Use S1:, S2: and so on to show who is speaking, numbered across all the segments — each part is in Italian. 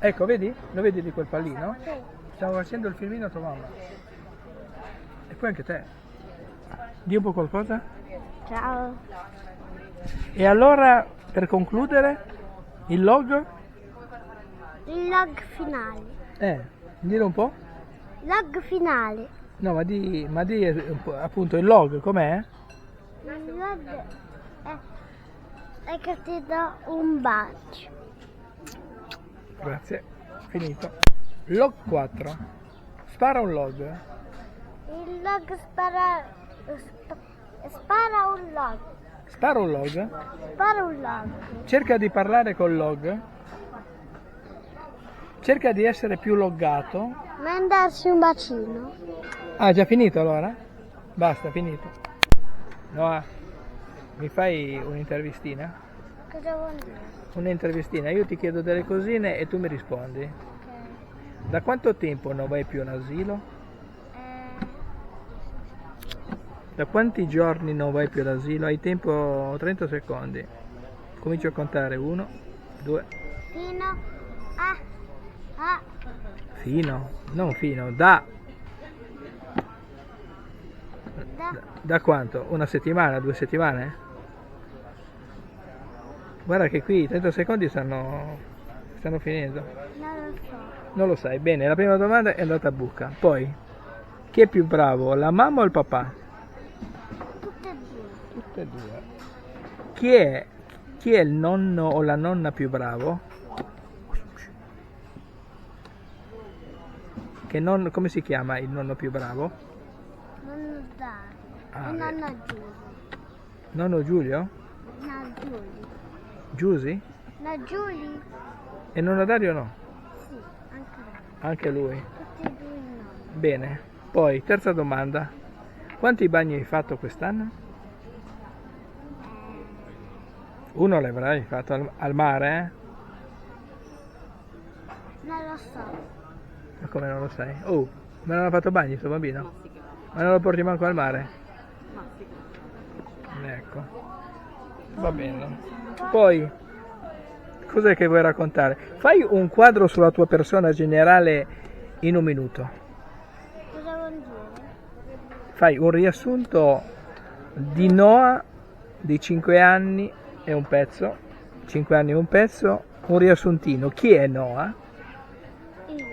S1: Ecco, vedi? Lo vedi di quel pallino?
S2: Sì.
S1: Stavo facendo il filmino a tua mamma. E poi anche te. Di un po' qualcosa?
S2: Ciao.
S1: E allora, per concludere, il log?
S2: Il log finale.
S1: Dire un po'?
S2: Log finale.
S1: No, ma di appunto il log, com'è?
S2: Il log è che ti do un bacio.
S1: Grazie, finito. Log 4. Spara un log.
S2: Il log spara un log.
S1: Spara un log.
S2: Spara un log.
S1: Cerca di parlare col log. Cerca di essere più loggato.
S2: Mandarsi un bacino.
S1: Ah, già finito allora? Basta, finito. Noah, mi fai un'intervistina?
S2: Cosa vuol dire?
S1: Un'intervistina, io ti chiedo delle cosine e tu mi rispondi.
S2: Ok.
S1: Da quanto tempo non vai più in asilo? Da quanti giorni non vai più all'asilo? Hai tempo 30 secondi. Comincio a contare. 1, 2.
S2: Fino a
S1: Fino? Non fino, da. Da quanto? Una settimana? 2 settimane? Guarda che qui i 30 secondi stanno finendo.
S2: non lo so.
S1: Non lo sai. Bene, la prima domanda è andata a buca. Poi, chi è più bravo, la mamma o il papà?
S2: Tutte e due.
S1: Tutte e due. Chi è il nonno o la nonna più bravo? Come si chiama il nonno più bravo?
S2: Nonno Dario.
S1: Ah,
S2: E
S1: beh.
S2: nonno Giulio.
S1: Nonno Giulio?
S2: No, Giulio.
S1: Giusy?
S2: No, Giulio?
S1: E nonno Dario no?
S2: Sì, anche lui.
S1: Anche lui.
S2: Tutti e due no.
S1: Bene. Poi, terza domanda. Quanti bagni hai fatto quest'anno? Uno l'avrai fatto al mare,
S2: Non lo so.
S1: Ma come non lo sai? Oh, ma non ha fatto bagni sto bambino? Ma non lo porti manco al mare? Ecco. Va bene. Poi, cos'è che vuoi raccontare? Fai un quadro sulla tua persona generale in un minuto.
S2: Cosa vuol dire?
S1: Fai un riassunto di Noah di 5 anni e un pezzo. 5 anni e un pezzo. Un riassuntino. Chi è Noah?
S2: Io.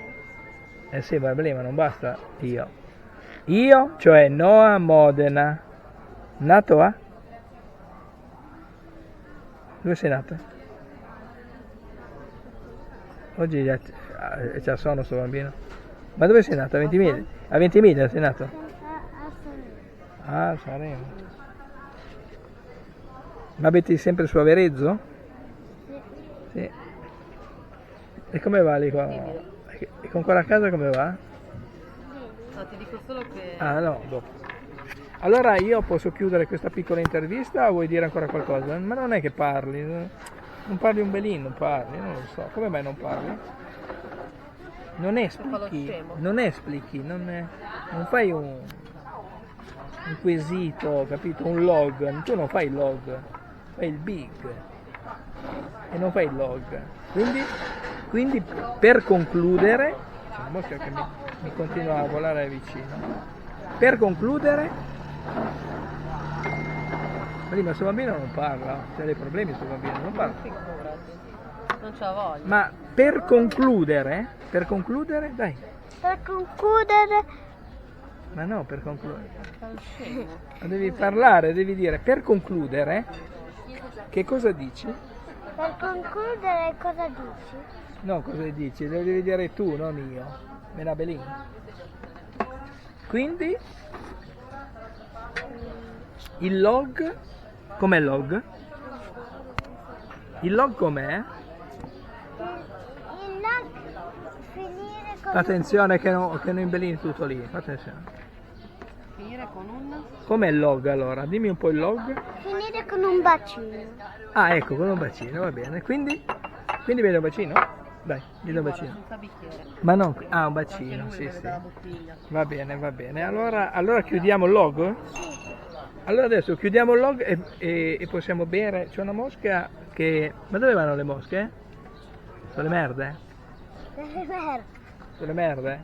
S1: Eh sì, ma non basta io. Io, cioè Noah Modena. Nato a? Dove sei nato? Oggi c'ha sonno sto bambino. Ma dove sei nato? A Ventimiglia? A Ventimiglia sei nato?
S2: A Sanremo.
S1: Ah, Sanremo. Ma abiti sempre su Averezzo?
S2: Sì.
S1: Sì. E come va lì qua? E con quella casa come va?
S3: No, ti dico solo che
S1: Ah no, dopo. Allora io posso chiudere questa piccola intervista o vuoi dire ancora qualcosa? Ma non è che parli, non parli un belino, non parli, non lo so. Come mai non parli? Non esplichi, non fai un quesito, capito? Un log, tu non fai il log, fai il big e non fai il log. Quindi per concludere, c'è una mosca che mi continua a volare vicino. Per concludere, ma questo bambino non parla, c'ha dei problemi questo bambino, non parla.
S3: non c'ho voglia.
S1: Ma per concludere, dai.
S2: Per concludere,
S1: Ma no, per concludere.
S3: Fai scemo.
S1: Ma devi parlare, devi dire, per concludere, che cosa dici?
S2: per concludere cosa dici?
S1: No, cosa dici? Lo devi dire tu, non io. Menabelin. Quindi, il log, com'è il log? Il log com'è?
S2: Il log finire con
S1: Attenzione che non imbellini tutto lì, attenzione.
S3: Finire con un...
S1: Com'è il log allora? Dimmi un po' il log.
S2: finire con un bacino.
S1: Ah, ecco, con un bacino, va bene. Quindi vedo un bacino? Dai, vedo un bacino.
S3: senza bicchiere.
S1: Ma non, un
S3: Anche
S1: bacino,
S3: lui
S1: sì,
S3: beve
S1: sì.
S3: dalla bottiglia.
S1: Va bene, va bene. Allora chiudiamo il log? Allora adesso chiudiamo il log e possiamo bere. C'è una mosca che... Ma dove vanno le mosche? Sono le merde?
S2: Delle merde.
S1: Sulle merde?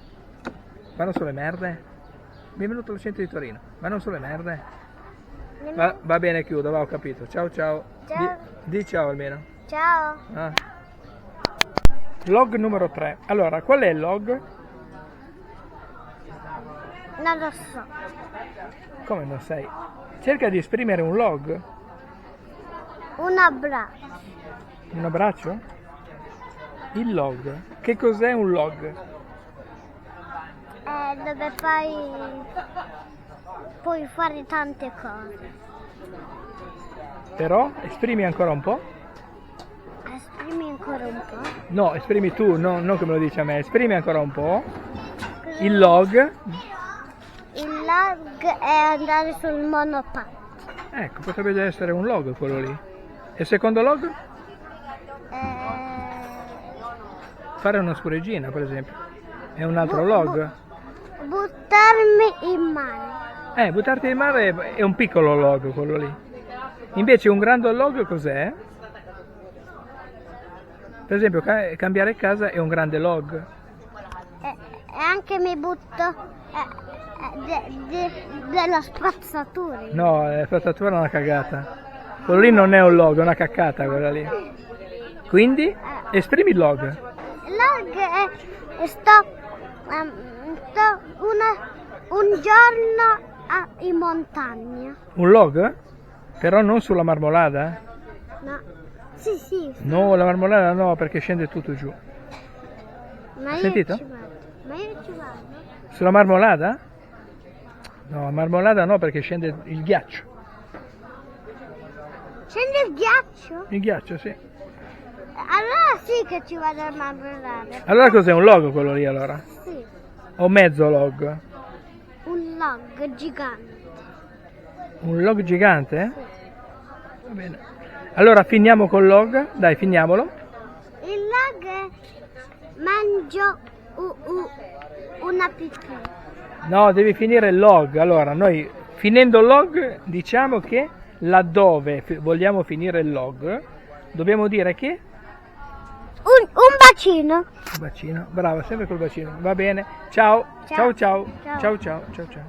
S1: Ma non sulle merde? Mi è venuto al centro di Torino. Ma non sulle merde? Va bene, chiudo, ho capito. Ciao ciao.
S2: Ciao.
S1: Di ciao almeno.
S2: Ciao.
S1: Ah. Log numero 3. Allora, qual è il log?
S2: Non lo so.
S1: Come non sai? Cerca di esprimere un log.
S2: Un abbraccio.
S1: Un abbraccio? Il log. Che cos'è un log?
S2: Dove puoi fare tante cose.
S1: Però, esprimi ancora un po'.
S2: Esprimi ancora un po'.
S1: No, esprimi tu, non come lo dici a me. Esprimi ancora un po'. Il log.
S2: Il log è andare sul monopattino.
S1: Ecco, potrebbe già essere un log quello lì. E il secondo log? Fare una scureggina, per esempio. È un altro log.
S2: Buttarmi in mare.
S1: Buttarti in mare è un piccolo log quello lì. Invece un grande log cos'è? Per esempio cambiare casa è un grande log.
S2: E anche mi butto della spazzatura.
S1: No, la spazzatura è una cagata. Quello lì non è un log, è una caccata quella lì. Quindi esprimi il log.
S2: Il log è un giorno in montagna.
S1: Un log? Però non sulla Marmolada?
S2: No. Sì, sì.
S1: No, la Marmolada no, perché scende tutto giù.
S2: Ma io
S1: Sentito?
S2: ci vado. Ma io ci vado.
S1: Sulla Marmolada? No, Marmolada no, perché scende il ghiaccio.
S2: Scende il ghiaccio?
S1: Il ghiaccio, sì.
S2: Allora sì che ci vado a marmellare.
S1: Allora cos'è un log quello lì allora?
S2: Sì.
S1: O mezzo log?
S2: Un log gigante.
S1: Un log gigante? Va bene. Allora finiamo col log, dai, finiamolo.
S2: Il log è mangio una pipì.
S1: No, devi finire il log. Allora, noi finendo il log diciamo che laddove vogliamo finire il log dobbiamo dire che
S2: Un bacino.
S1: bacino, brava, sempre col bacino. Va bene. Ciao. Ciao ciao.
S2: Ciao.
S1: Ciao ciao ciao ciao.